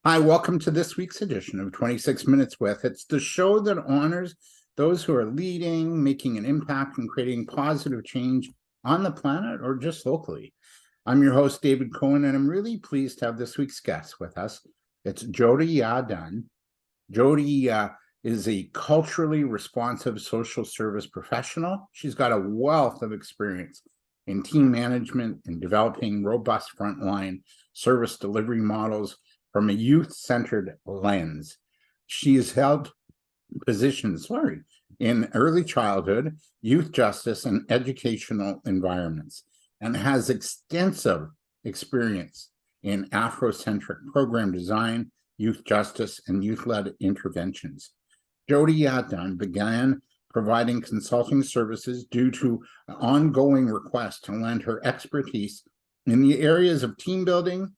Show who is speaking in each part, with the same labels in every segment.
Speaker 1: Hi, welcome to this week's edition of 26 Minutes With. It's the show that honors those who are leading, making an impact, and creating positive change on the planet or just locally. I'm your host, David Cohen, and I'm really pleased to have this week's guest with us. It's Jody Yaa Dunn. Jody is a culturally responsive social service professional. She's got a wealth of experience in team management and developing robust frontline service delivery models from a youth-centered lens. She has held positions, in early childhood, youth justice, and educational environments, and has extensive experience in Afrocentric program design, youth justice, and youth-led interventions. Jody Yaa Dunn began providing consulting services due to an ongoing request to lend her expertise in the areas of team building,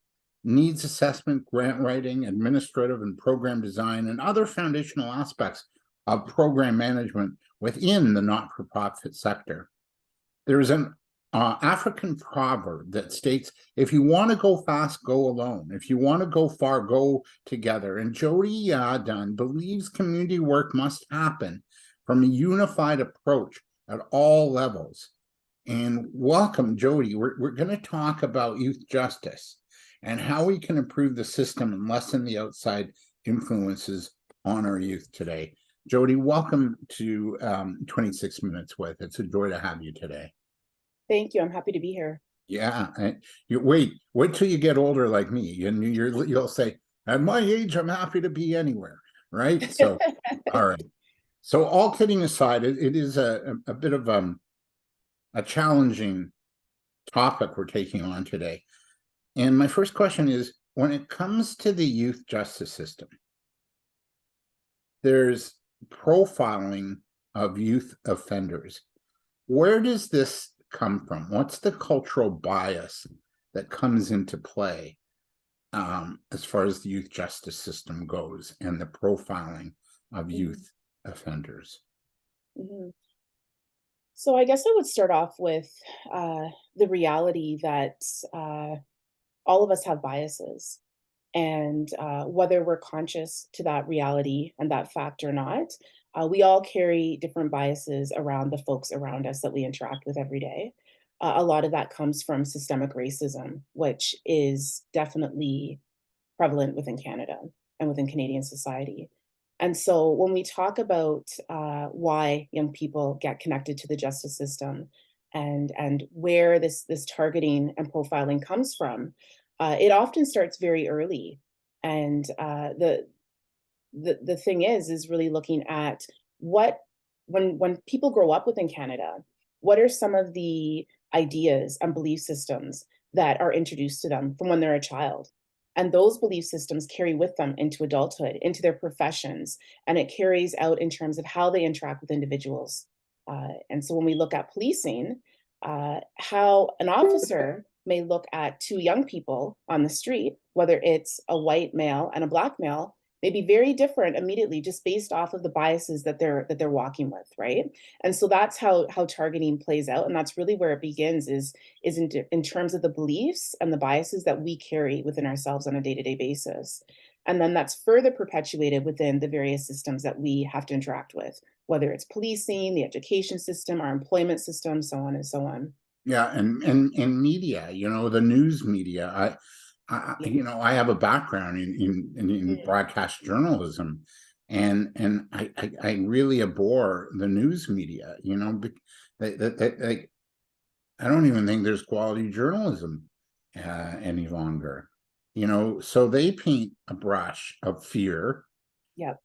Speaker 1: needs assessment, grant writing, administrative and program design, and other foundational aspects of program management within the not-for-profit sector. There's an African proverb that states, if you want to go fast, go alone. If you want to go far, go together. And Jody Yaa Dunn believes community work must happen from a unified approach at all levels. And welcome, Jody. We're going to talk about youth justice and how we can improve the system and lessen the outside influences on our youth today. Jody, welcome to 26 Minutes With. It's a joy to have you today.
Speaker 2: Thank you. I'm happy to be here.
Speaker 1: Yeah. Wait till you get older like me, and you'll say, at my age, I'm happy to be anywhere, right? So, all right. So all kidding aside, it is a bit of a challenging topic we're taking on today. And my first question is, when it comes to the youth justice system, there's profiling of youth offenders. Where does this come from? What's the cultural bias that comes into play as far as the youth justice system goes and the profiling of youth offenders?
Speaker 2: Mm-hmm. So I guess I would start off with the reality that all of us have biases, and whether we're conscious to that reality and that fact or not, we all carry different biases around the folks around us that we interact with every day. A lot of that comes from systemic racism, which is definitely prevalent within Canada and within Canadian society. And so when we talk about why young people get connected to the justice system and where this targeting and profiling comes from, it often starts very early. And the thing is really looking at what, when people grow up within Canada, what are some of the ideas and belief systems that are introduced to them from when they're a child? And those belief systems carry with them into adulthood, into their professions, and it carries out in terms of how they interact with individuals. And so when we look at policing, how an officer may look at two young people on the street, whether it's a white male and a black male, may be very different immediately just based off of the biases that they're walking with, right? And so that's how targeting plays out, and that's really where it begins is in terms of the beliefs and the biases that we carry within ourselves on a day-to-day basis. And then that's further perpetuated within the various systems that we have to interact with, whether it's policing, the education system, our employment system, so on and so on.
Speaker 1: Yeah, and media, the news media. I have a background in broadcast journalism, and I really abhor the news media. I don't even think there's quality journalism any longer. So they paint a brush of fear.
Speaker 2: Yep.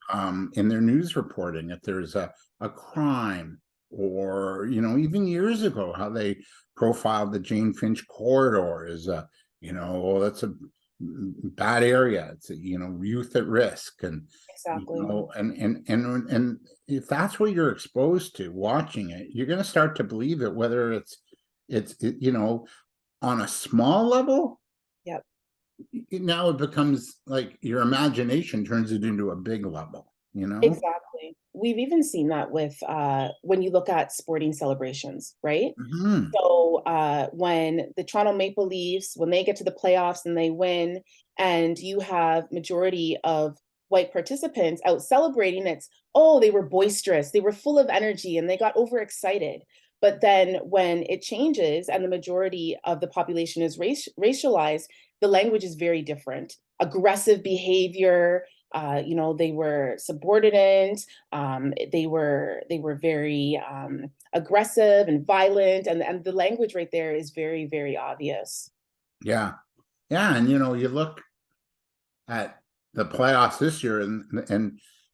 Speaker 1: In their news reporting, if there's a crime, or even years ago, how they profiled the Jane Finch corridor as that's a bad area. It's youth at risk, and
Speaker 2: Exactly.
Speaker 1: And if that's what you're exposed to watching it, you're going to start to believe it, whether it's on a small level.
Speaker 2: Yep.
Speaker 1: Now it becomes like your imagination turns it into a big level. you know?
Speaker 2: Exactly. We've even seen that with when you look at sporting celebrations, right?
Speaker 1: Mhm.
Speaker 2: So when the Toronto Maple Leafs, when they get to the playoffs and they win, and you have majority of white participants out celebrating, it's, oh, they were boisterous, they were full of energy, and they got overexcited. But then when it changes and the majority of the population is racialized, the language is very different. Aggressive behavior, they were subordinate, they were very aggressive and violent, and the language right there is very, very obvious.
Speaker 1: Yeah. Yeah, and you look at the playoffs this year, and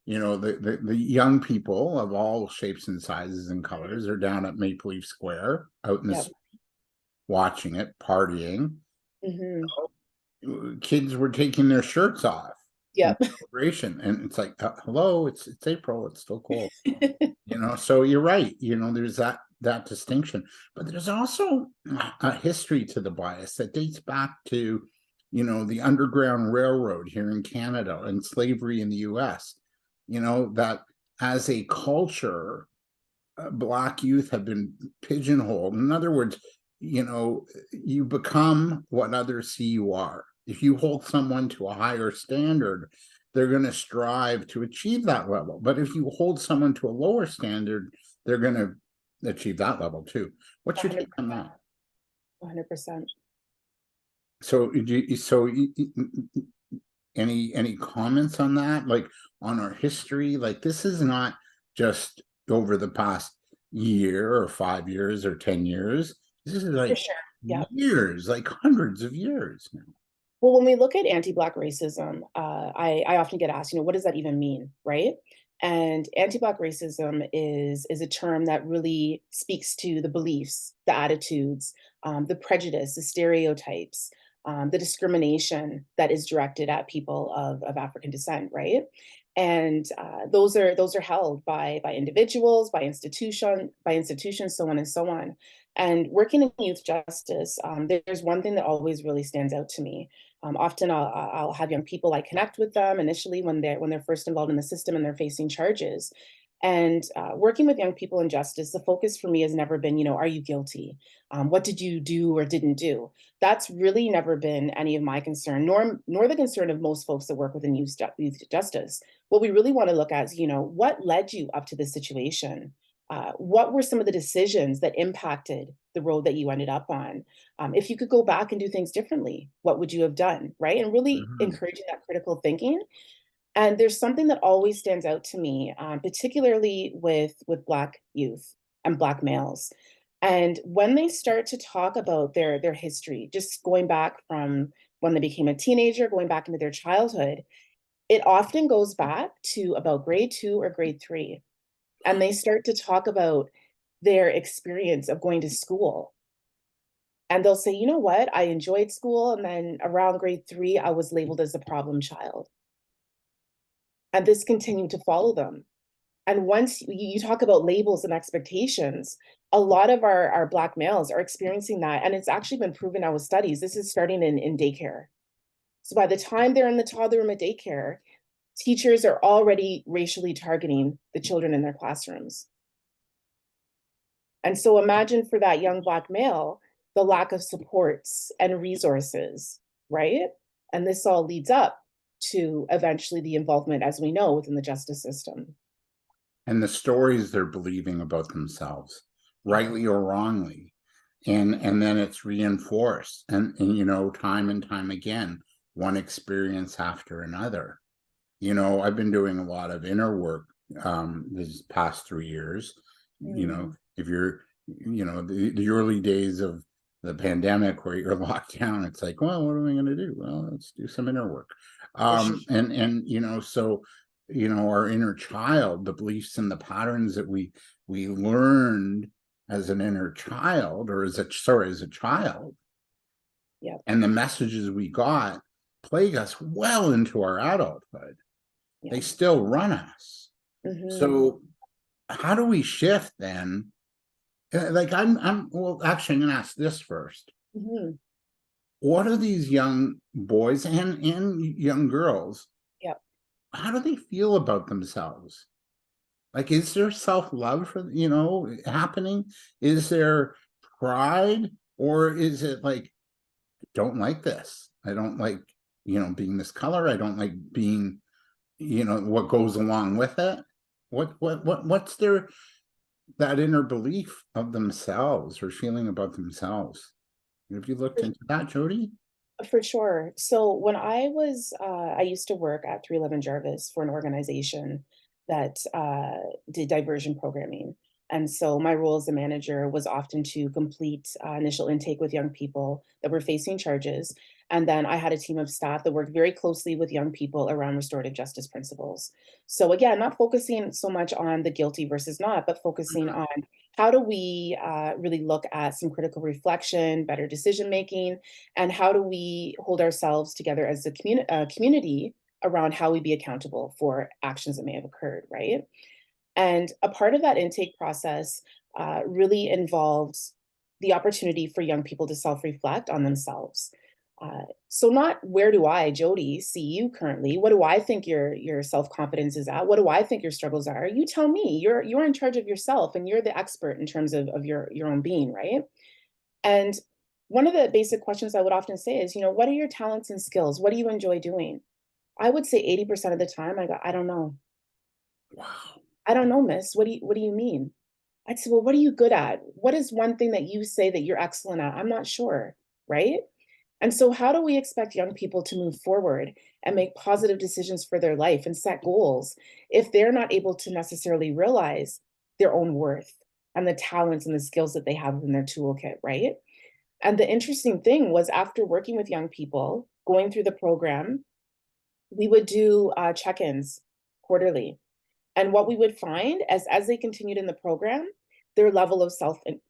Speaker 1: the young people of all shapes and sizes and colors are down at Maple Leaf Square out in the
Speaker 2: Yep.
Speaker 1: watching it, partying.
Speaker 2: Hmm.
Speaker 1: Kids were taking their shirts off in
Speaker 2: Yep.
Speaker 1: celebration, and it's like, hello, it's April, it's still cold. So you're right, there's that distinction, but there's also a history to the bias that dates back to the Underground Railroad here in Canada and slavery in the US. That as a culture, Black youth have been pigeonholed. In other words, you become what others see you are. If you hold someone to a higher standard, they're going to strive to achieve that level. But if you hold someone to a lower standard, they're going to achieve that level too. What's your take on that?
Speaker 2: 100%.
Speaker 1: Any comments on that, like on our history? Like, this is not just over the past year or 5 years or 10 years. This is
Speaker 2: For
Speaker 1: like
Speaker 2: sure. Yeah.
Speaker 1: years, like hundreds of years now.
Speaker 2: Well, when we look at anti-Black racism, I often get asked, what does that even mean, right? And anti-Black racism is a term that really speaks to the beliefs, the attitudes, the prejudice, the stereotypes, the discrimination that is directed at people of African descent, right? And those are held by individuals, by institutions, so on and so on. And working in youth justice, there's one thing that always really stands out to me. Often I'll have young people, I connect with them initially when they're first involved in the system and they're facing charges. And working with young people in justice, the focus for me has never been, are you guilty? What did you do or didn't do? That's really never been any of my concern, nor the concern of most folks that work within youth justice. What we really want to look at is, what led you up to this situation? What were some of the decisions that impacted the road that you ended up on? If you could go back and do things differently, what would you have done? Right. And really
Speaker 1: Mhm.
Speaker 2: encouraging that critical thinking. And there's something that always stands out to me, particularly with Black youth and Black males. And when they start to talk about their history, just going back from when they became a teenager, going back into their childhood, it often goes back to about grade 2 or grade 3. And they start to talk about their experience of going to school. And they'll say, you know what, I enjoyed school. And then around grade 3, I was labeled as a problem child. And this continued to follow them. And once you talk about labels and expectations, a lot of our Black males are experiencing that. And it's actually been proven now with studies. This is starting in daycare. So by the time they're in the toddler room at daycare, teachers are already racially targeting the children in their classrooms. And so imagine for that young Black male, the lack of supports and resources, right? And this all leads up to eventually the involvement, as we know, within the justice system.
Speaker 1: And the stories they're believing about themselves,
Speaker 2: Yeah.
Speaker 1: rightly or wrongly, and then it's reinforced, and time and time again, one experience after another. I've been doing a lot of inner work this past 3 years.
Speaker 2: Mm.
Speaker 1: If you're, the early days of the pandemic where you're locked down, it's like, well, what am I going to do? Well, let's do some inner work.
Speaker 2: For sure.
Speaker 1: So our inner child, the beliefs and the patterns that we learned as an inner child, or as a child,
Speaker 2: Yeah.
Speaker 1: and the messages we got plague us well into our adulthood.
Speaker 2: Yeah.
Speaker 1: They still run us.
Speaker 2: Hmm.
Speaker 1: So how do we shift then? Like, well, actually, I'm going to ask this first.
Speaker 2: Hmm.
Speaker 1: What are these young boys and young girls
Speaker 2: Yeah.
Speaker 1: how do they feel about themselves? Like, is there self-love for, happening? Is there pride? Or is it like, don't like this. I don't like, being this color. I don't like being, what goes along with it. What's their that inner belief of themselves or feeling about themselves? Have you looked into that, Jody?
Speaker 2: For sure. So when I used to work at 311 Jarvis for an organization that did diversion programming. And so my role as a manager was often to complete initial intake with young people that were facing charges. And then I had a team of staff that worked very closely with young people around restorative justice principles. So again, not focusing so much on the guilty versus not, but focusing on how do we really look at some critical reflection, better decision making, and how do we hold ourselves together as a community around how we be accountable for actions that may have occurred, right? And a part of that intake process really involves the opportunity for young people to self-reflect on themselves. So not where do I, Jody, see you currently? What do I think your self-confidence is at? What do I think your struggles are? You tell me. You're in charge of yourself, and you're the expert in terms of your own being, right? And one of the basic questions I would often say is, what are your talents and skills? What do you enjoy doing? I would say 80% of the time I go, I don't know.
Speaker 1: Wow.
Speaker 2: I don't know, miss. What do you mean? I'd say, well, what are you good at? What is one thing that you say that you're excellent at? I'm not sure, right? And so how do we expect young people to move forward and make positive decisions for their life and set goals if they're not able to necessarily realize their own worth and the talents and the skills that they have in their toolkit, right? And the interesting thing was after working with young people, going through the program, we would do check-ins quarterly. And what we would find as they continued in the program, their level of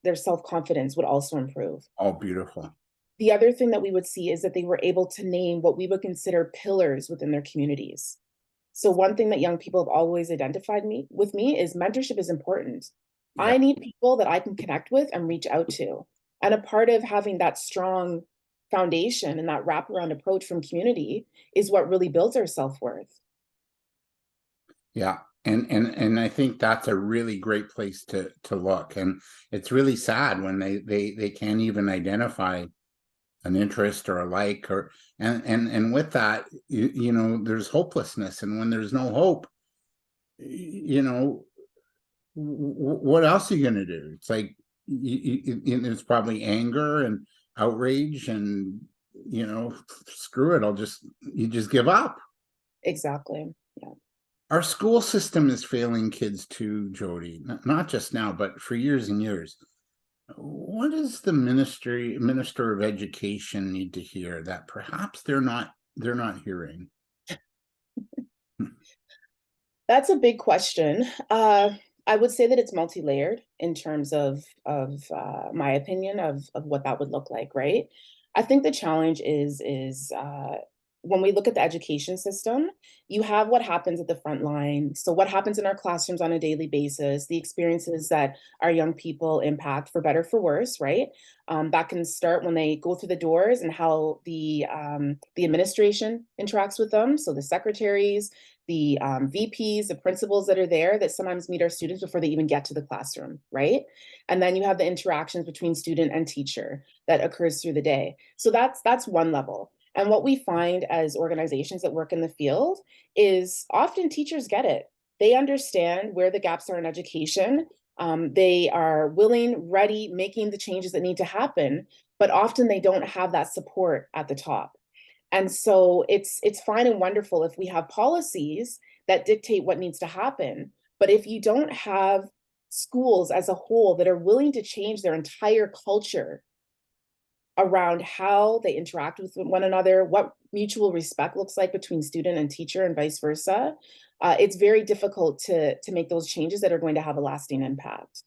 Speaker 2: their self-confidence would also improve.
Speaker 1: Oh, beautiful.
Speaker 2: The other thing that we would see is that they were able to name what we would consider pillars within their communities. So one thing that young people have always identified with me is mentorship is important.
Speaker 1: Yeah.
Speaker 2: I need people that I can connect with and reach out to. And a part of having that strong foundation and that wraparound approach from community is what really builds our self-worth.
Speaker 1: Yeah. And I think that's a really great place to look. And it's really sad when they can't even identify an interest or a like, or and with that, there's hopelessness. And when there's no hope, what else are you going to do? It's like it's probably anger and outrage and screw it, you just give up.
Speaker 2: Exactly. Yeah.
Speaker 1: Our school system is failing kids too, Jody, not just now, but for years and years. What does the minister of education need to hear that perhaps they're not hearing?
Speaker 2: That's a big question. I would say that it's multi-layered in terms of my opinion of what that would look like, right? I think the challenge is when we look at the education system, you have what happens at the front line. So what happens in our classrooms on a daily basis, the experiences that our young people impact for better, for worse, right? That can start when they go through the doors and how the administration interacts with them. So the secretaries, the VPs, the principals that are there that sometimes meet our students before they even get to the classroom, right? And then you have the interactions between student and teacher that occurs through the day. So that's one level. And what we find as organizations that work in the field is often teachers get it. They understand where the gaps are in education. They are willing, ready, making the changes that need to happen, but often they don't have that support at the top. And so it's fine and wonderful if we have policies that dictate what needs to happen. But if you don't have schools as a whole that are willing to change their entire culture around how they interact with one another, what mutual respect looks like between student and teacher and vice versa, it's very difficult to make those changes that are going to have a lasting impact.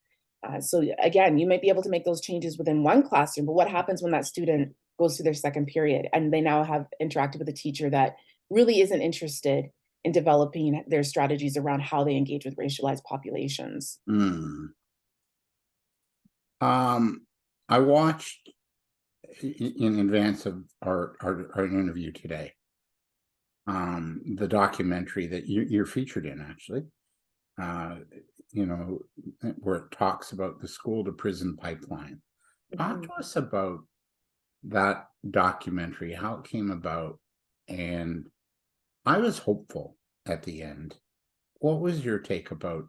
Speaker 2: So again, you might be able to make those changes within one classroom, but what happens when that student goes through their second period and they now have interacted with a teacher that really isn't interested in developing their strategies around how they engage with racialized populations?
Speaker 1: Hmm. I watched in advance of our interview today. the documentary that you're featured in, actually, you know, where it talks about the school to prison pipeline. Talk to us about that documentary, how it came about, and I was hopeful at the end. What was your take about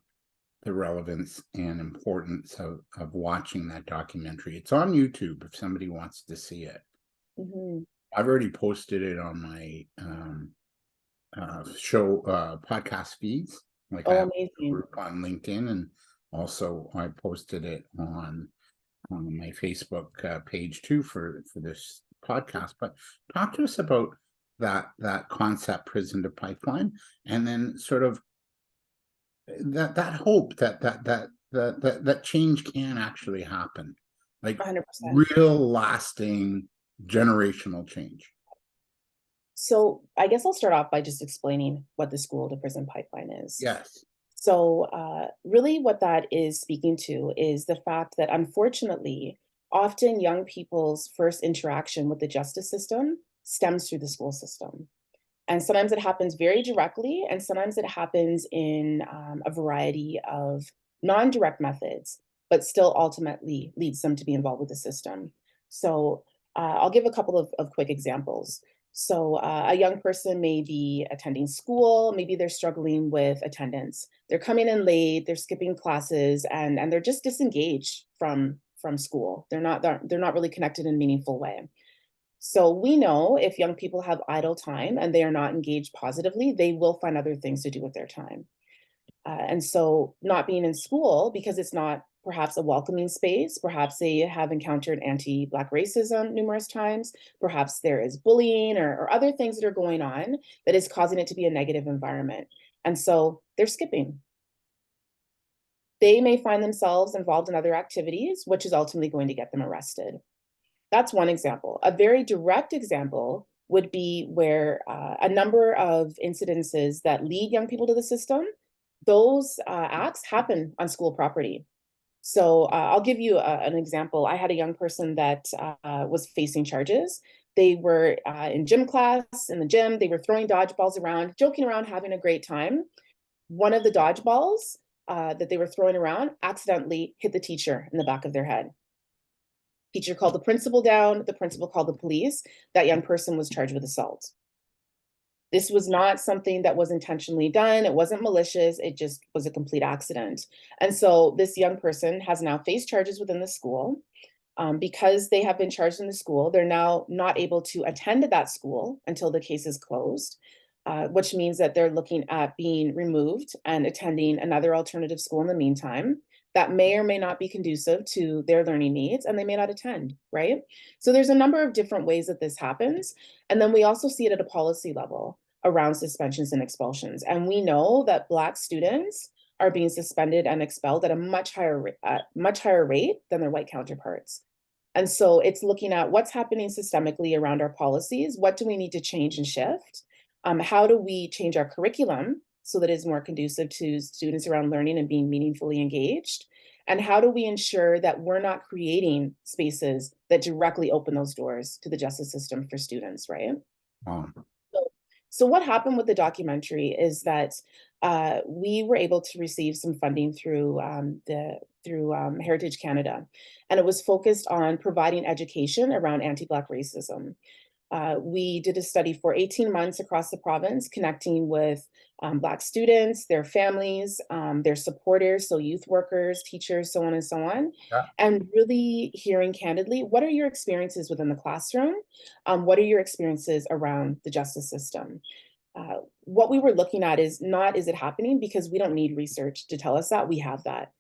Speaker 1: the relevance and importance of watching that documentary? It's on YouTube if somebody wants to see it. I've already posted it on my podcast feeds. Like I have a group on LinkedIn, and also I posted it on my Facebook page too for this podcast. But talk to us about that concept, prison to pipeline, and then sort of that hope that change can actually happen, like
Speaker 2: 100%.
Speaker 1: real lasting generational change.
Speaker 2: So I guess I'll start off by just explaining what the school to prison pipeline is.
Speaker 1: Yes.
Speaker 2: So really what that is speaking to is the fact that unfortunately, often young people's first interaction with the justice system stems through the school system. And sometimes it happens very directly, and sometimes it happens in a variety of non-direct methods, but still ultimately leads them to be involved with the system. So I'll give a couple of quick examples. So a young person may be attending school, maybe they're struggling with attendance. They're coming in late, they're skipping classes, and they're just disengaged from school. They're not really connected in a meaningful way. So we know if young people have idle time and they are not engaged positively, they will find other things to do with their time. And so not being in school because it's not perhaps a welcoming space, perhaps they have encountered anti-Black racism numerous times, perhaps there is bullying or other things that are going on that is causing it to be a negative environment. And so they're skipping. They may find themselves involved in other activities, which is ultimately going to get them arrested. That's one example. A very direct example would be where a number of incidences that lead young people to the system, those acts happen on school property. So I'll give you an example. I had a young person that was facing charges. They were in gym class, in the gym, they were throwing dodgeballs around, joking around, having a great time. One of the dodgeballs that they were throwing around accidentally hit the teacher in the back of their head. Teacher called the principal down, the principal called the police. That young person was charged with assault. This was not something that was intentionally done. It wasn't malicious. It just was a complete accident. And so this young person has now faced charges within the school. Because they have been charged in the school, they're now not able to attend that school until the case is closed, which means that they're looking at being removed and attending another alternative school in the meantime. That may or may not be conducive to their learning needs, and they may not attend, right? So there's a number of different ways that this happens. And then we also see it at a policy level around suspensions and expulsions. And we know that Black students are being suspended and expelled at a much higher rate than their white counterparts. And so it's looking at what's happening systemically around our policies. What do we need to change and shift? How do we change our curriculum so that it's more conducive to students around learning and being meaningfully engaged? And how do we ensure that we're not creating spaces that directly open those doors to the justice system for students, right? So what happened with the documentary is that we were able to receive some funding through Heritage Canada, and it was focused on providing education around anti-Black racism. We did a study for 18 months across the province, connecting with Black students, their families, their supporters, so youth workers, teachers, so on and so on, and really hearing candidly, what are your experiences within the classroom? What are your experiences around the justice system? What we were looking at is not, is it happening? Because we don't need research to tell us that, we have that.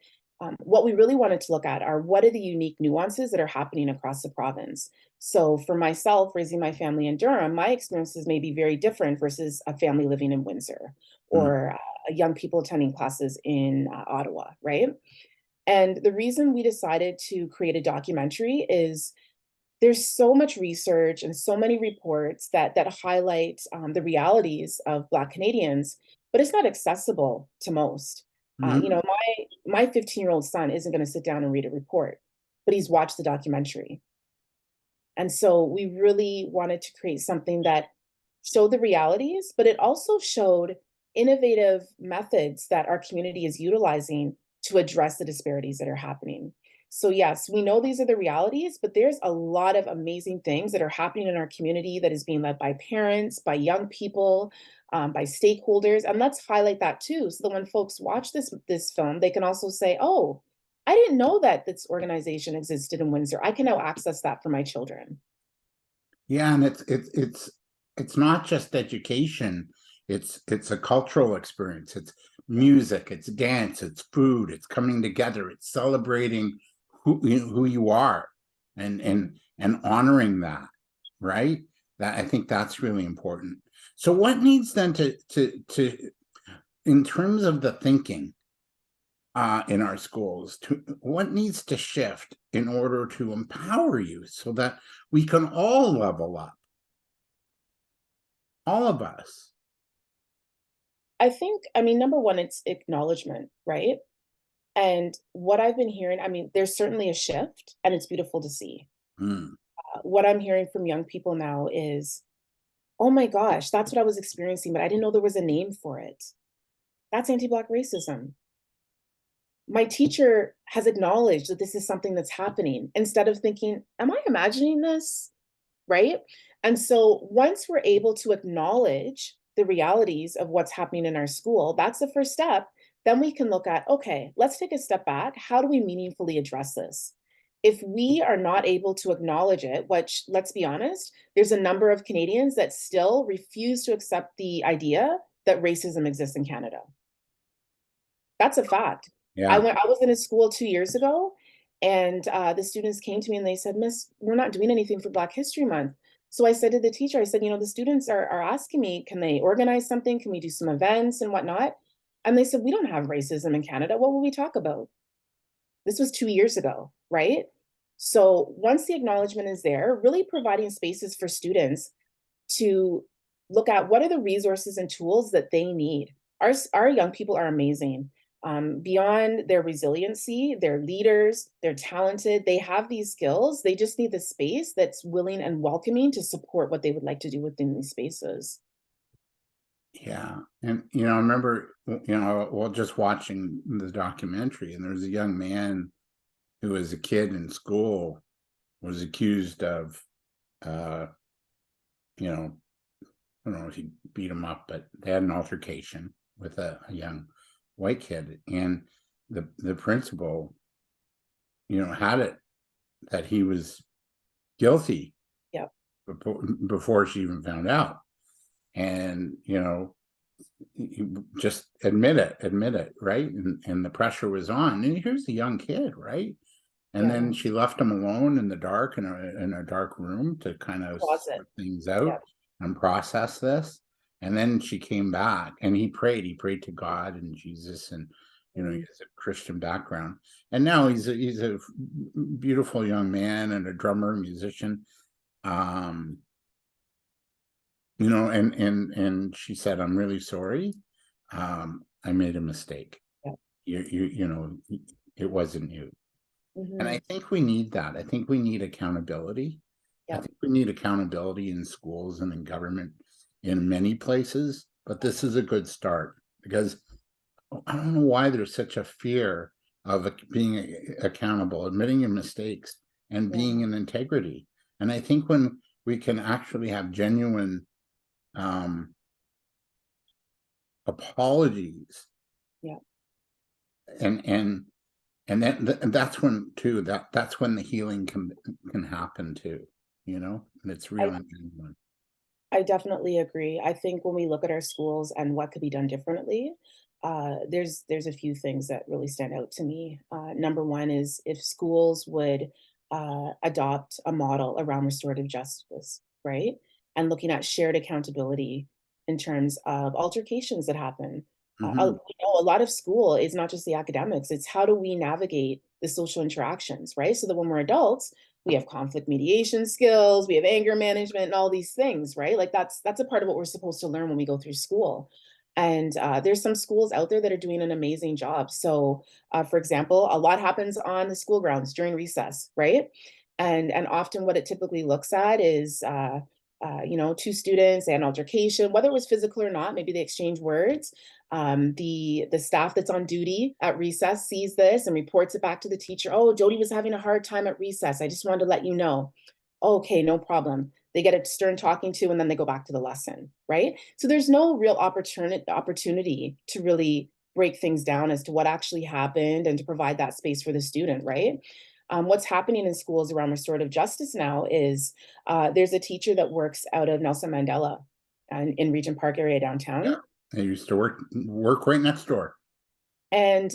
Speaker 2: What we really wanted to look at are what are the unique nuances that are happening across the province. So for myself, raising my family in Durham, my experiences may be very different versus a family living in Windsor or young people attending classes in Ottawa, right? And the reason we decided to create a documentary is there's so much research and so many reports that highlight the realities of Black Canadians, but it's not accessible to most. You know, my 15-year-old son isn't going to sit down and read a report, but he's watched the documentary. And so we really wanted to create something that showed the realities, but it also showed innovative methods that our community is utilizing to address the disparities that are happening. So yes, we know these are the realities, but there's a lot of amazing things that are happening in our community that is being led by parents, by young people, by stakeholders, and let's highlight that too, so that when folks watch this film, they can also say, "Oh, I didn't know that this organization existed in Windsor. I can now access that for my children."
Speaker 1: Yeah, and it's not just education. It's a cultural experience. It's music, it's dance, it's food, it's coming together, it's celebrating who you are, and honoring that, right? That, I think that's really important. So what needs then to in terms of the thinking in our schools, what needs to shift in order to empower you so that we can all level up, all of us?
Speaker 2: I think, I mean, number one, it's acknowledgement, right? And what I've been hearing, I mean, there's certainly a shift, and it's beautiful to see.
Speaker 1: Mm,
Speaker 2: What I'm hearing from young people now is, oh my gosh, that's what I was experiencing, but I didn't know there was a name for it. That's anti-Black racism. My teacher has acknowledged that this is something that's happening instead of thinking, am I imagining this? Right? And so once we're able to acknowledge the realities of what's happening in our school, that's the first step. Then we can look at, okay, let's take a step back. How do we meaningfully address this? If we are not able to acknowledge it, which, let's be honest, there's a number of Canadians that still refuse to accept the idea that racism exists in Canada. That's a fact.
Speaker 1: yeah.
Speaker 2: I was in a school 2 years ago, and, the students came to me and they said, "Miss, we're not doing anything for Black History Month." So I said to the teacher, I said, "You know, the students are asking me, can they organize something? Can we do some events and whatnot?" And they said, "We don't have racism in Canada. What will we talk about?" This was 2 years ago, right? So once the acknowledgement is there, really providing spaces for students to look at what are the resources and tools that they need. Our young people are amazing. Beyond their resiliency, they're leaders, they're talented, they have these skills. They just need the space that's willing and welcoming to support what they would like to do within these spaces.
Speaker 1: Yeah. And, I remember, well, just watching the documentary, and there was a young man who was a kid in school, was accused of, uh, you know, I don't know if he beat him up, but they had an altercation with a young white kid. And the principal, had it that he was guilty
Speaker 2: Yeah,
Speaker 1: before she even found out. And, you just admit it, right? And the pressure was on. And here's a young kid, right? And
Speaker 2: yeah.
Speaker 1: then she left him alone in the dark, in a dark room, to kind of
Speaker 2: Closet.
Speaker 1: sort things
Speaker 2: Yeah.
Speaker 1: out and process this. And then she came back, and he prayed to God and Jesus, and he
Speaker 2: Mhm.
Speaker 1: has a Christian background. And now he's a beautiful young man and a drummer, musician. Um, and she said, "I'm really sorry. I made a mistake.
Speaker 2: Yeah.
Speaker 1: It wasn't you." And I
Speaker 2: Mhm.
Speaker 1: think we need that. I think we need accountability. I
Speaker 2: Yeah.
Speaker 1: think we need accountability in schools and in government in many places, but this is a good start, because I don't know why there's such a fear of being accountable, admitting your mistakes, and
Speaker 2: Yeah.
Speaker 1: being in integrity. And I think when we can actually have genuine um, apologies,
Speaker 2: Yeah.
Speaker 1: and and that's when too, that's when the healing can happen too, and it's
Speaker 2: I
Speaker 1: real and genuine.
Speaker 2: I definitely agree. I think when we look at our schools and what could be done differently, there's a few things that really stand out to me. Number one is if schools would adopt a model around restorative justice, right? And looking at shared accountability in terms of altercations that happen.
Speaker 1: Hmm.
Speaker 2: A lot of school is not just the academics, it's how do we navigate the social interactions, right? So that when we're adults, we have conflict mediation skills, we have anger management and all these things, right? Like that's a part of what we're supposed to learn when we go through school. And there's some schools out there that are doing an amazing job. So, for example, a lot happens on the school grounds during recess, right? And often what it typically looks at is two students, they had an altercation, whether it was physical or not, maybe they exchange words. The staff that's on duty at recess sees this and reports it back to the teacher. Oh, Jody was having a hard time at recess. I just wanted to let you know. Okay, no problem. They get a stern talking to, and then they go back to the lesson, right? So there's no real opportunity to really break things down as to what actually happened and to provide that space for the student, right? What's happening in schools around restorative justice now is there's a teacher that works out of Nelson Mandela in Regent Park area downtown.
Speaker 1: Yeah, I used to work right next door.
Speaker 2: And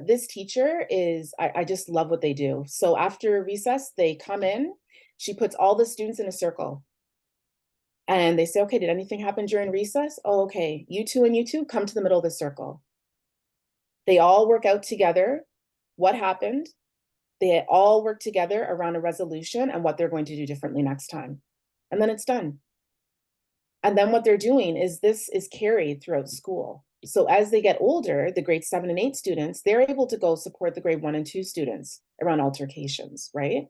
Speaker 2: this teacher is, I just love what they do. So after recess, they come in, she puts all the students in a circle. And they say, okay, did anything happen during recess? Oh, okay, you two and you two come to the middle of the circle. They all work out together what happened. They all work together around a resolution and what they're going to do differently next time. And then it's done. And then what they're doing is this is carried throughout school. So as they get older, the grade 7 and 8 students, they're able to go support the grade 1 and 2 students around altercations, right?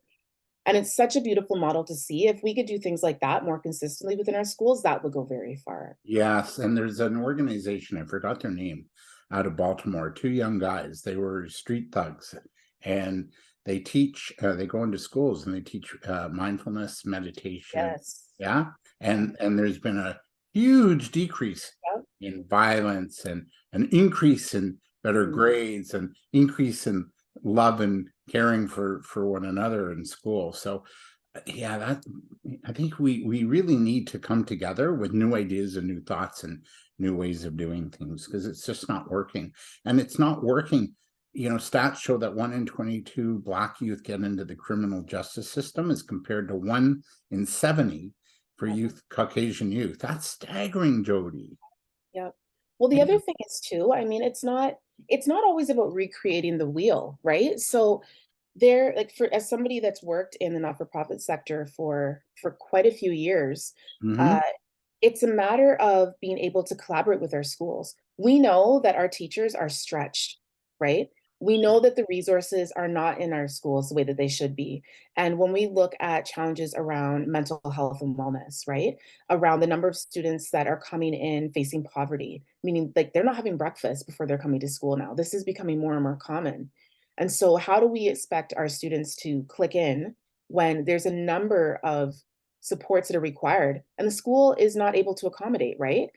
Speaker 2: And it's such a beautiful model to see. If we could do things like that more consistently within our schools, that would go very far.
Speaker 1: Yes, and there's an organization, I forgot their name, out of Baltimore, two young guys. They were street thugs, and they teach, they go into schools and they teach mindfulness, meditation.
Speaker 2: Yes.
Speaker 1: Yeah. And there's been a huge decrease
Speaker 2: Yep.
Speaker 1: in violence and an increase in better
Speaker 2: Mhm.
Speaker 1: grades and increase in love and caring for one another in school. So yeah, that I think we really need to come together with new ideas and new thoughts and new ways of doing things, because it's just not working. And it's not working. Stats show that 1 in 22 Black youth get into the criminal justice system, as compared to 1 in 70 for Caucasian youth. That's staggering, Jody.
Speaker 2: Yep. Well, the other thing is too, I mean, it's not always about recreating the wheel, right? So there, like, for as somebody that's worked in the not-for-profit sector for quite a few years,
Speaker 1: Mm-hmm.
Speaker 2: uh, it's a matter of being able to collaborate with our schools. We know that our teachers are stretched, right? We know that the resources are not in our schools the way that they should be. And when we look at challenges around mental health and wellness, right? Around the number of students that are coming in facing poverty, meaning like they're not having breakfast before they're coming to school now. This is becoming more and more common. And so, how do we expect our students to click in when there's a number of supports that are required and the school is not able to accommodate, right?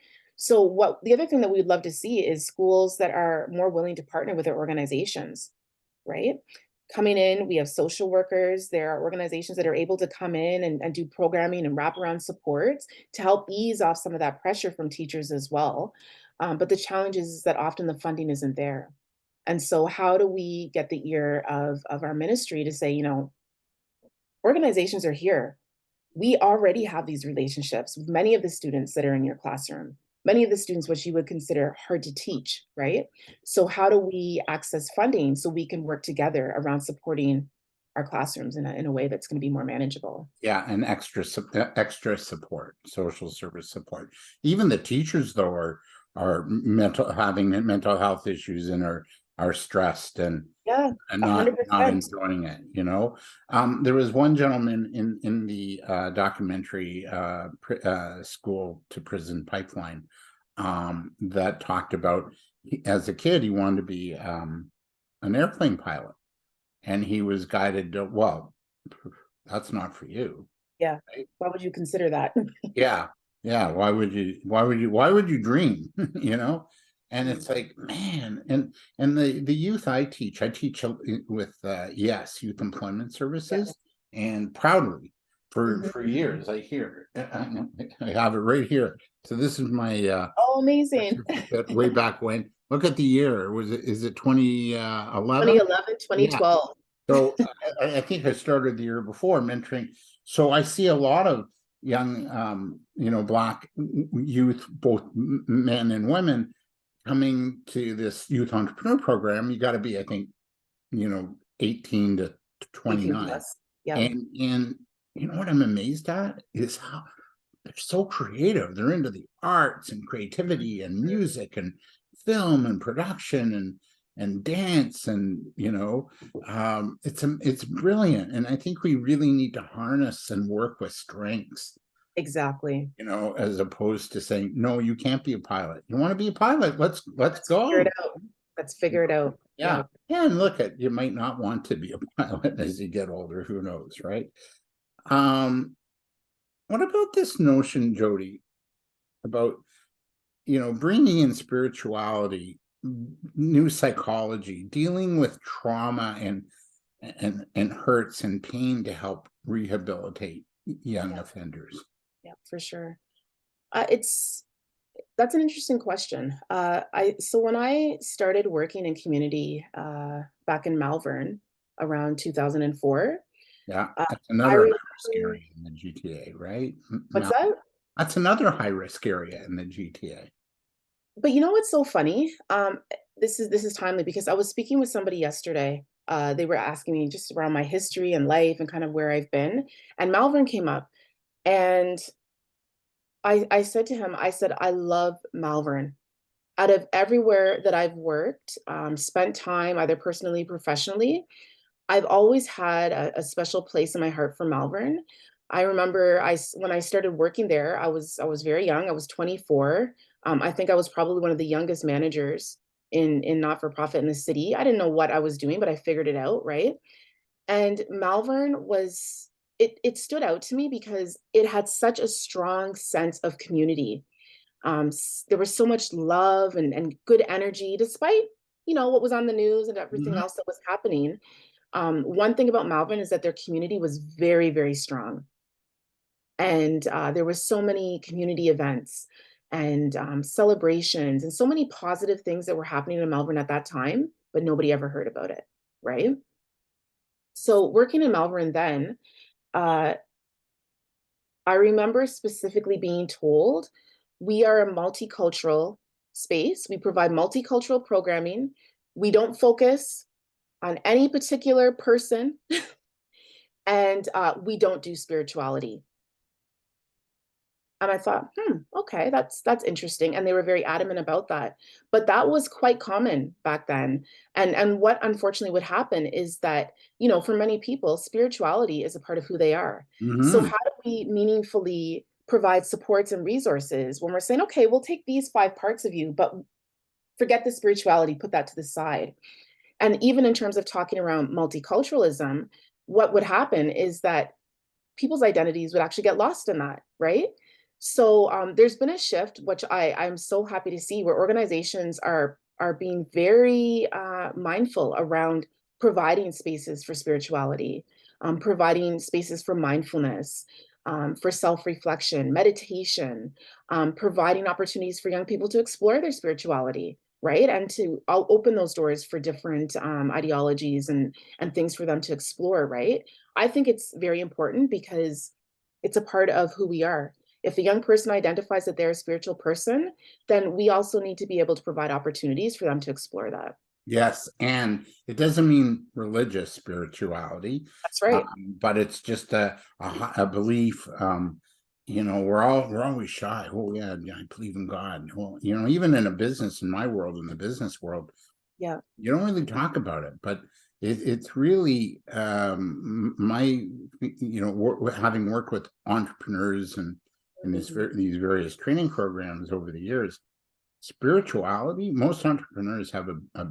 Speaker 2: So what the other thing that we'd love to see is schools that are more willing to partner with their organizations, right? Coming in, we have social workers, there are organizations that are able to come in and do programming and wraparound supports to help ease off some of that pressure from teachers as well. But the challenge is that often the funding isn't there. And so how do we get the ear of our ministry to say, organizations are here. We already have these relationships with many of the students that are in your classroom, many of the students which you would consider hard to teach, right? So how do we access funding so we can work together around supporting our classrooms in a way that's going to be more manageable?
Speaker 1: Yeah, and extra support, social service support. Even the teachers, though, are having mental health issues and are stressed
Speaker 2: Yeah,
Speaker 1: and not
Speaker 2: 100%.
Speaker 1: enjoying it. There was one gentleman in the documentary School to Prison Pipeline that talked about, as a kid he wanted to be an airplane pilot, and he was guided to, well, that's not for you.
Speaker 2: Yeah.
Speaker 1: Right?
Speaker 2: Why would you consider that?
Speaker 1: Yeah, yeah. Why would you dream? And it's like, man, and the youth I teach with yes, Youth Employment
Speaker 2: Yeah.
Speaker 1: Services, and proudly for
Speaker 2: Mhm.
Speaker 1: years I have it right here. So this is my
Speaker 2: Oh, amazing.
Speaker 1: certificate way back when. Look at the year. Is it 2011?
Speaker 2: 2011,
Speaker 1: Yeah.
Speaker 2: 2012.
Speaker 1: So I think I started the year before mentoring. So I see a lot of young, Black youth, both men and women, coming to this youth entrepreneur program. You got to be, I think, 18 to
Speaker 2: 18
Speaker 1: 29.
Speaker 2: plus. Yeah.
Speaker 1: And what I'm amazed at is how they're so creative. They're into the arts and creativity and music and film and production and dance, and it's brilliant. And I think we really need to harness and work with strengths.
Speaker 2: Exactly.
Speaker 1: as opposed to saying, no, you can't be a pilot. You want to be a pilot? Let's
Speaker 2: Figure it
Speaker 1: go.
Speaker 2: out. Let's figure it out.
Speaker 1: Yeah.
Speaker 2: Yeah.
Speaker 1: And look at, you might not want to be a pilot as you get older, who knows, right? Um, what about this notion, Jody, about, bringing in spirituality, new psychology, dealing with trauma and hurts and pain to help rehabilitate young
Speaker 2: Yeah.
Speaker 1: offenders?
Speaker 2: Yeah, for sure. It's That's an interesting question. So when I started working in community back in Malvern around 2004,
Speaker 1: Yeah,
Speaker 2: uh,
Speaker 1: that's
Speaker 2: I
Speaker 1: another high-risk
Speaker 2: remember,
Speaker 1: area in the GTA, right?
Speaker 2: what's that?
Speaker 1: That's another high-risk area in the GTA.
Speaker 2: But you know what's so funny? This is timely because I was speaking with somebody yesterday. They were asking me just around my history and life and kind of where I've been, and Malvern came up, and I said to him, I said, I love Malvern. Out of everywhere that I've worked, spent time either personally, professionally, I've always had a special place in my heart for Malvern. I remember when I started working there, I was very young. I was 24. I think I was probably one of the youngest managers in not for profit in the city. I didn't know what I was doing, but I figured it out, right? And Malvern was it stood out to me because it had such a strong sense of community. There was so much love and good energy, despite what was on the news and everything
Speaker 1: Mhm.
Speaker 2: else that was happening. One thing about Malvern is that their community was very, very strong, and there was so many community events and celebrations and so many positive things that were happening in Malvern at that time, but nobody ever heard about it, right? So working in Malvern then, uh, I remember specifically being told we are a multicultural space. We provide multicultural programming. We don't focus on any particular person, and we don't do spirituality. And I thought, okay, that's interesting. And they were very adamant about that. But that was quite common back then. And what unfortunately would happen is that, for many people, spirituality is a part of who they are. So
Speaker 1: Mhm.
Speaker 2: how do we meaningfully provide supports and resources when we're saying, okay, we'll take these 5 parts of you, but forget the spirituality, put that to the side. And even in terms of talking around multiculturalism, what would happen is that people's identities would actually get lost in that, right? So there's been a shift, which I'm so happy to see, where organizations are being very mindful around providing spaces for spirituality, providing spaces for mindfulness, for self-reflection, meditation, providing opportunities for young people to explore their spirituality, right, and to open those doors for different ideologies and things for them to explore, right? I think it's very important because it's a part of who we are. If a young person identifies that they're a spiritual person, then we also need to be able to provide opportunities for them to explore that.
Speaker 1: Yes, and it doesn't mean religious spirituality,
Speaker 2: That's right.
Speaker 1: but it's just a belief. We're always shy. Oh yeah, yeah, I believe in God. Well, even in a business, in my world, in the business world,
Speaker 2: Yeah.
Speaker 1: you don't really talk about it, but it's really my having worked with entrepreneurs and in
Speaker 2: Mhm.
Speaker 1: these various training programs over the years. Spirituality, most entrepreneurs have a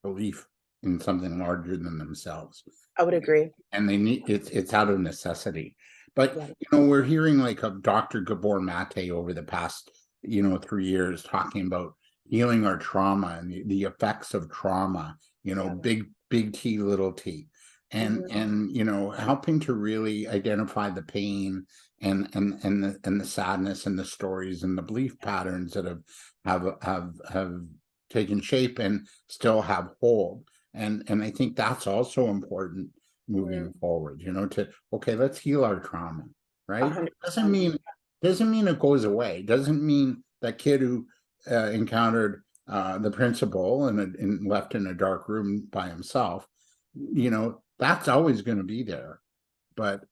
Speaker 1: belief in something larger than themselves,
Speaker 2: I would agree.
Speaker 1: and they need it's out of necessity. But
Speaker 2: Yeah.
Speaker 1: we're hearing like of Dr. Gabor Mate over the past 3 years talking about healing our trauma and the effects of trauma,
Speaker 2: Yeah.
Speaker 1: big T, little t, and
Speaker 2: Hmm.
Speaker 1: helping to really identify the pain and the sadness and the stories and the belief patterns that have taken shape and still have hold. And I think that's also important moving forward, to okay, let's heal our trauma, right? Doesn't
Speaker 2: 100%.
Speaker 1: mean doesn't mean it goes away. Doesn't mean that kid who encountered the principal and left in a dark room by himself, that's always going to be there. But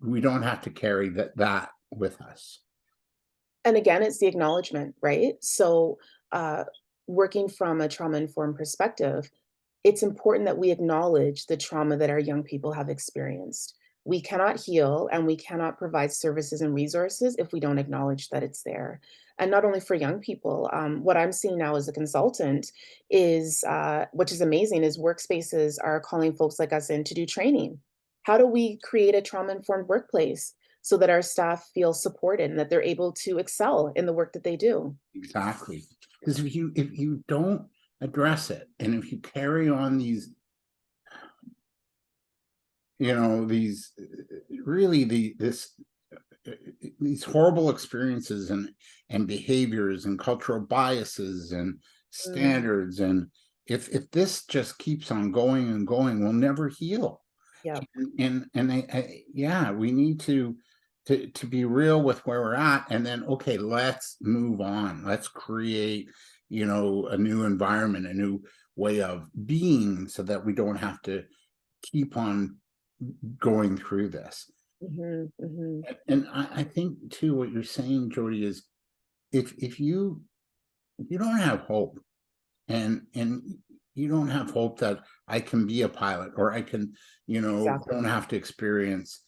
Speaker 1: we don't have to carry that with us.
Speaker 2: And again, it's the acknowledgement, right? So, uh, working from a trauma informed perspective, it's important that we acknowledge the trauma that our young people have experienced. we cannot heal and we cannot provide services and resources if we don't acknowledge that it's there. And not only for young people, what I'm seeing now as a consultant is, which is amazing, is workspaces are calling folks like us in to do training. How do we create a trauma-informed workplace so that our staff feel supported and that they're able to excel in the work that they do?
Speaker 1: Exactly. Because if you don't address it, and if you carry on these, these really these horrible experiences and behaviors and cultural biases and
Speaker 2: Mm,
Speaker 1: standards, and if this just keeps on going and going, we'll never heal.
Speaker 2: yeah,
Speaker 1: Yeah, we need to be real with where we're at, and then okay, let's move on. Let's create, a new environment, a new way of being, so that we don't have to keep on going through this.
Speaker 2: mhm.
Speaker 1: And I think too, what you're saying, Jody, is if you don't have hope, and you don't have hope that I can be a pilot, or I can,
Speaker 2: Exactly.
Speaker 1: don't have to experience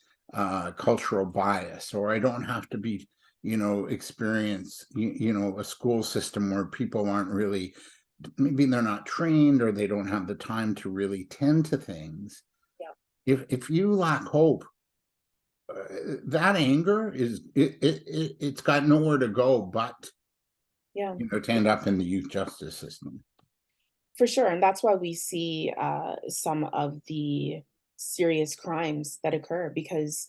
Speaker 1: cultural bias, or I don't have to be, experience, a school system where people aren't really, maybe they're not trained, or they don't have the time to really tend to things.
Speaker 2: Yeah,
Speaker 1: If you lack hope, that anger it's got nowhere to go but,
Speaker 2: yeah.
Speaker 1: to end up in the youth justice system.
Speaker 2: For sure, and that's why we see, some of the serious crimes that occur because,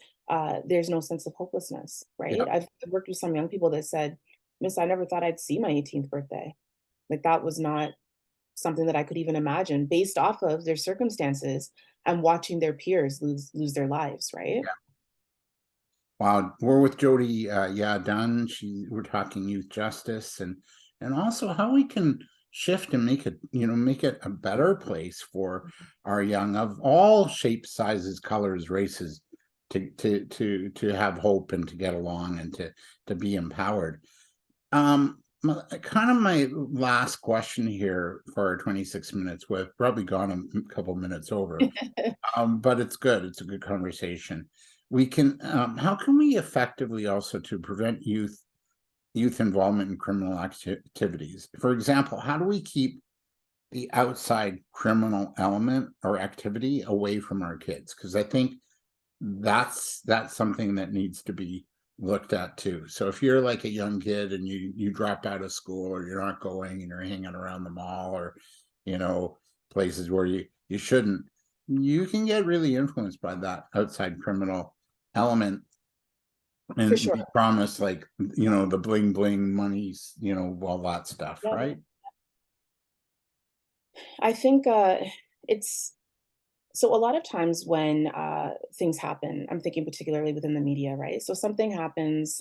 Speaker 2: there's no sense of hopelessness, right?
Speaker 1: Yeah.
Speaker 2: I've worked with some young people that said, "Miss, I never thought I'd see my 18th birthday." Like, that was not something that I could even imagine based off of their circumstances and watching their peers lose their lives, right?
Speaker 1: Wow, we're with Jody Yaa Dunn. We're talking youth justice, and also how we can shift and make it a better place for our young of all shapes, sizes, colors, races, to have hope and to get along and to be empowered. Kind of my last question here for our 26 minutes. We've probably gone a couple minutes over. But it's good. It's a good conversation. How can we effectively also to prevent youth involvement in criminal activities? For example, how do we keep the outside criminal element or activity away from our kids? Because I think that's something that needs to be looked at too. So if you're like a young kid and you drop out of school, or you're not going and you're hanging around the mall, or you know places where you shouldn't, you can get really influenced by that outside criminal element
Speaker 2: For
Speaker 1: and
Speaker 2: sure.
Speaker 1: be promised, like, the bling bling monies, all that stuff,
Speaker 2: Yeah.
Speaker 1: right?
Speaker 2: I think, it's so a lot of times when, things happen, I'm thinking particularly within the media, right? So something happens,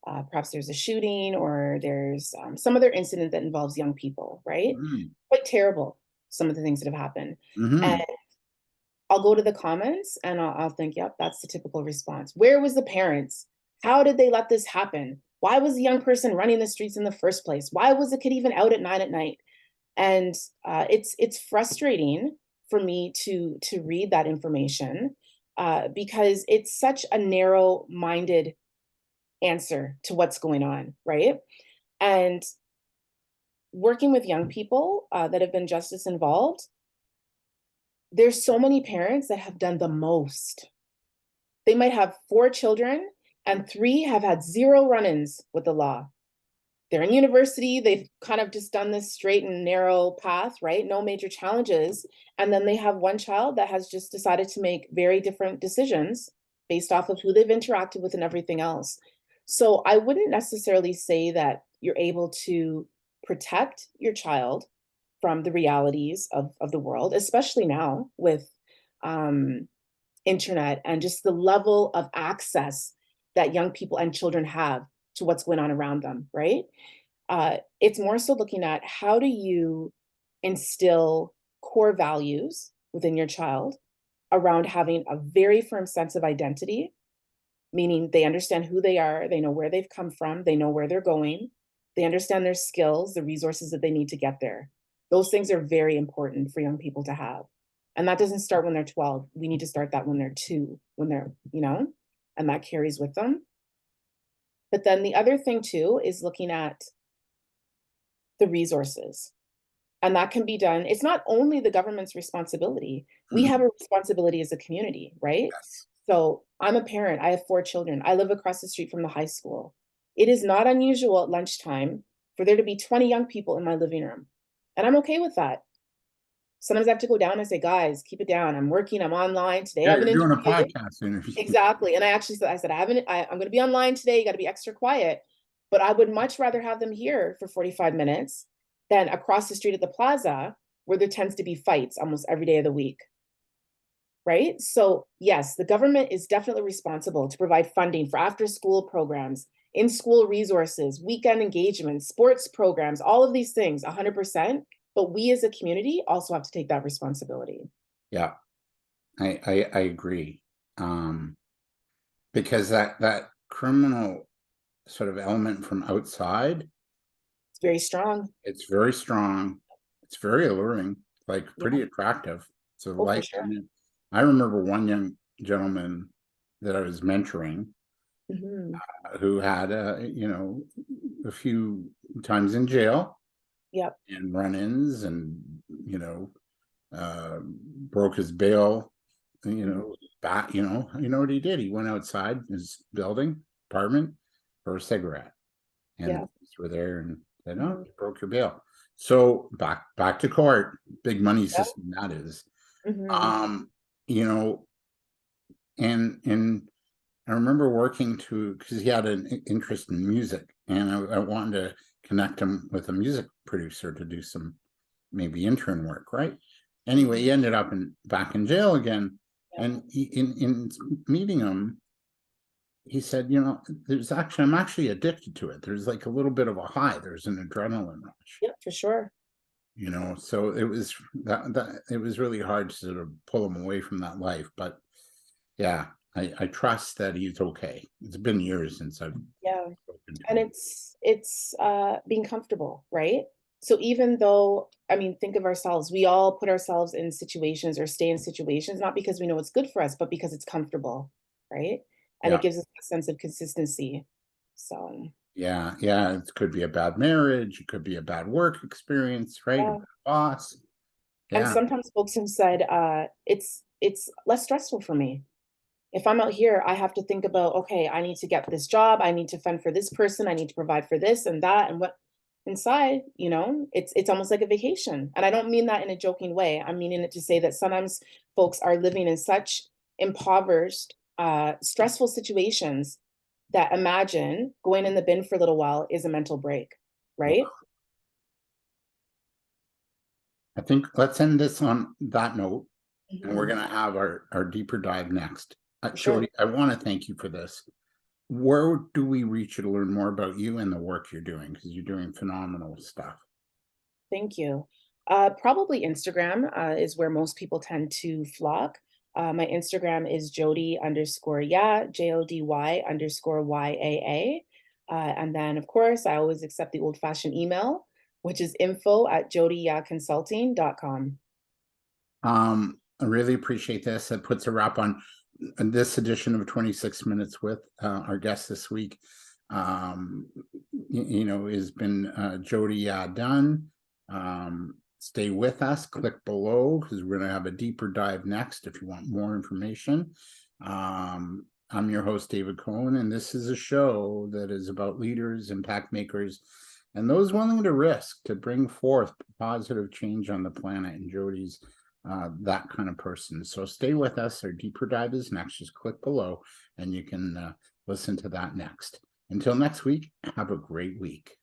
Speaker 2: perhaps there's a shooting or there's, some other incident that involves young people, right?
Speaker 1: Mm,
Speaker 2: Quite terrible, some of the things that have happened. And
Speaker 1: mm-hmm.
Speaker 2: I'll go to the comments and I'll think, yep, that's the typical response. Where was the parents? How did they let this happen? Why was the young person running the streets in the first place? Why was the kid even out at 9 at night? And it's frustrating for me to read that information, because it's such a narrow-minded answer to what's going on, right? And working with young people that have been justice involved, there's so many parents that have done the most. They might have 4 children, and 3 have had 0 run-ins with the law. They're in university, they've kind of just done this straight and narrow path, right? No major challenges. And then they have 1 child that has just decided to make very different decisions based off of who they've interacted with and everything else. So I wouldn't necessarily say that you're able to protect your child from the realities of the world, especially now with um, internet and just the level of access that young people and children have to what's going on around them, right? It's more so looking at how do you instill core values within your child around having a very firm sense of identity, meaning they understand who they are, they know where they've come from, they know where they're going, they understand their skills, the resources that they need to get there. Those things are very important for young people to have. And that doesn't start when they're 12. We need to start that when they're 2, when they're, and that carries with them. But then the other thing too is looking at the resources. And that can be done. It's not only the government's responsibility. We have a responsibility as a community, right?
Speaker 1: Yes.
Speaker 2: So I'm a parent. I have 4 children. I live across the street from the high school. It is not unusual at lunchtime for there to be 20 young people in my living room. And I'm okay with that. Sometimes I have to go down and say, guys, keep it down. I'm working. I'm online today. I
Speaker 1: Yeah,
Speaker 2: have an
Speaker 1: you're doing a
Speaker 2: interview.
Speaker 1: podcast interview.
Speaker 2: Exactly. And I actually said, I'm going to be online today. You got to be extra quiet. But I would much rather have them here for 45 minutes than across the street at the plaza where there tends to be fights almost every day of the week. Right? So yes, the government is definitely responsible to provide funding for after-school programs, in-school resources, weekend engagements, sports programs, all of these things, 100%. But we as a community also have to take that responsibility.
Speaker 1: Yeah, I agree. Because that criminal sort of element from outside,
Speaker 2: It's very strong.
Speaker 1: it's very strong. It's very alluring, like pretty attractive. So
Speaker 2: Oh, for
Speaker 1: like,
Speaker 2: sure.
Speaker 1: I remember one young gentleman that I was mentoring who had a few times in jail
Speaker 2: Yep.
Speaker 1: and run-ins and broke his bail, back, you know what he did? He went outside his building, apartment for a cigarette. And the police were there and said, "Oh, you broke your bail." So back to court, big money system that is. You know, and I remember working because he had an interest in music, and I wanted to connect him with a music producer to do some maybe intern work, right? Anyway, he ended up back in jail again, and in meeting him, he said, I'm actually addicted to it. There's like a little bit of a high. There's an adrenaline rush.
Speaker 2: Yeah, for sure.
Speaker 1: So it was that it was really hard to sort of pull him away from that life. But yeah, I trust that he's okay. It's been years since I've spoken to
Speaker 2: And
Speaker 1: him.
Speaker 2: it's being comfortable, right? So even though, I mean, think of ourselves, we all put ourselves in situations or stay in situations, not because we know it's good for us, but because it's comfortable, right? And
Speaker 1: Yeah.
Speaker 2: it gives us a sense of consistency. So
Speaker 1: Yeah, it could be a bad marriage, it could be a bad work experience, right? A
Speaker 2: yeah.
Speaker 1: bad boss.
Speaker 2: And
Speaker 1: Yeah,
Speaker 2: sometimes folks have said, it's less stressful for me. If I'm out here, I have to think about, okay, I need to get this job, I need to fend for this person, I need to provide for this and that, and what inside, it's almost like a vacation. And I don't mean that in a joking way. I'm meaning it to say that sometimes folks are living in such impoverished, stressful situations that imagine going in the bin for a little while is a mental break, right?
Speaker 1: I think let's end this on that note, and we're
Speaker 2: Mhm.
Speaker 1: gonna have our deeper dive next.
Speaker 2: For sure.
Speaker 1: Jody, I want to thank you for this. Where do we reach you to learn more about you and the work you're doing? Because you're doing phenomenal stuff.
Speaker 2: Thank you. Probably Instagram is where most people tend to flock. My Instagram is Jody_Yaa, JODY_YAA. And then, of course, I always accept the old-fashioned email, which is info@jodyyaconsulting.com.
Speaker 1: I really appreciate this. That puts a wrap on this edition of 26 Minutes with our guest this week. Has been Jody Yaa Dunn. Stay with us, click below because we're going to have a deeper dive next if you want more information. I'm your host, David Cohen, and this is a show that is about leaders, impact makers, and those willing to risk to bring forth positive change on the planet. And Jody's that kind of person. So stay with us. Our deeper dive is next. Just click below and you can listen to that next. Until next week, have a great week.